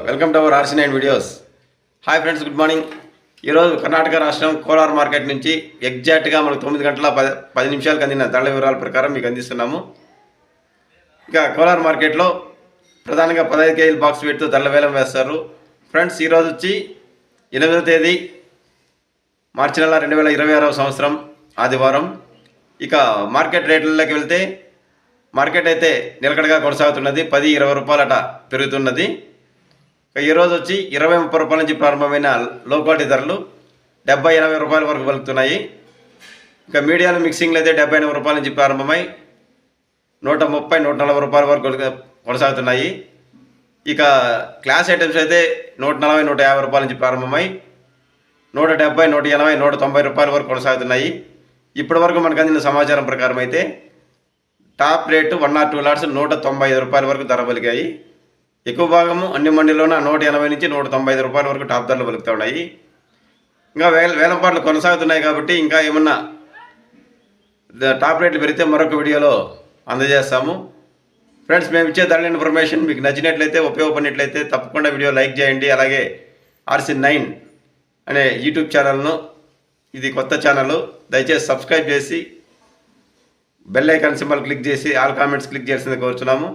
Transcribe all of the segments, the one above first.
Welcome to our RC nine videos. Hi friends, good morning. ఈరోజు కర్ణాటక రాష్ట్రం Kolar market నుంచి ఎగ్జాక్ట్గా మనకు 9 గంటల 10 నిమిషాలకు అందిన ధరల వివరాల ప్రకారం మీకు అందిస్తున్నాము. ఇక కోలార్ మార్కెట్లో ప్రధానంగా 15 కేజీల బాక్స్ వెయిట్తో ధరల వేలం వేస్తారు. ఫ్రెండ్స్, ఈరోజు వచ్చి 8వ తేదీ మార్చి నెల 2026వ సంవత్సరం ఆదివారం. ఇక మార్కెట్ రేట్లలోకి వెళ్తే మార్కెట్ అయితే నిలకడగా కొనసాగుతున్నది. 10-20 రూపాయలట పెరుగుతున్నది. ఈరోజు వచ్చి 20-30 రూపాయల నుంచి ప్రారంభమైన లో క్వాలిటీ ధరలు 70-80 రూపాయల వరకు పలుకుతున్నాయి. ఇక మీడియాలు మిక్సింగ్లు అయితే 70-80 రూపాయల నుంచి ప్రారంభమై 130-140 రూపాయల వరకు కొనసాగుతున్నాయి. ఇక క్లాస్ ఐటమ్స్ అయితే 140-150 రూపాయల నుంచి ప్రారంభమై 170-180-190 రూపాయల వరకు కొనసాగుతున్నాయి. ఇప్పటి వరకు మనకు అందిన సమాచారం ప్రకారం అయితే టాప్ రేటు 1 or 2 లాట్స్ 195 రూపాయల వరకు ధర పలికాయి. ఎక్కువ భాగము అన్ని మండీలోన 180 నుంచి 195 రూపాయల వరకు టాప్ ధరలు పలుకుతూ ఉన్నాయి. ఇంకా వేలంపాట్లు కొనసాగుతున్నాయి కాబట్టి ఇంకా ఏమన్నా టాప్ రేట్లు పెరిగితే మరొక వీడియోలో అందజేస్తాము. ఫ్రెండ్స్, మేము ఇచ్చే ధరల ఇన్ఫర్మేషన్ మీకు నచ్చినట్లయితే, ఉపయోగపడినట్లయితే తప్పకుండా వీడియో లైక్ చేయండి. అలాగే ఆర్సీ9 అనే యూట్యూబ్ ఛానల్ను, ఇది కొత్త ఛానల్, దయచేసి సబ్స్క్రైబ్ చేసి బెల్ ఐకాన్ సింబల్ క్లిక్ చేసి ఆల్ కామెంట్స్ క్లిక్ చేయాల్సింది కోరుచున్నాము.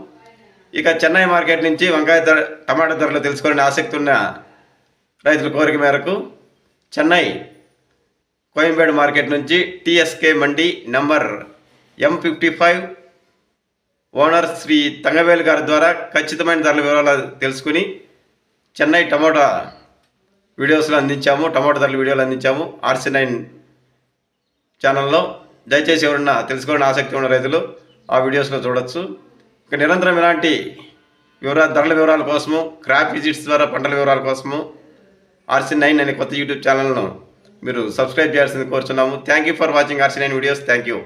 ఇక చెన్నై మార్కెట్ నుంచి వంకాయ టమాటా ధరలు తెలుసుకోవాలని ఆసక్తి ఉన్న రైతుల కోరిక మేరకు చెన్నై కోయంబేడు మార్కెట్ నుంచి TSK mandi number M55 owner Shri Thangavelu గారి ద్వారా ఖచ్చితమైన ధరల వివరాలు తెలుసుకుని చెన్నై టమోటా వీడియోస్లో అందించాము. టమోటా ధరల వీడియోలు అందించాము ఆర్సీ9 ఛానల్లో. దయచేసి ఎవరన్నా తెలుసుకోవాలని ఆసక్తి ఉన్న రైతులు ఆ వీడియోస్లో చూడొచ్చు. ఇక నిరంతరం ఇలాంటి ధరల వివరాల కోసము, క్రాప్ విజిట్స్ ద్వారా పంటల వివరాల కోసము ఆర్సీ9 అనే కొత్త యూట్యూబ్ ఛానల్ను మీరు సబ్స్క్రైబ్ చేయాల్సింది కోరుచున్నాము. Thank you for watching RC nine videos. Thank you.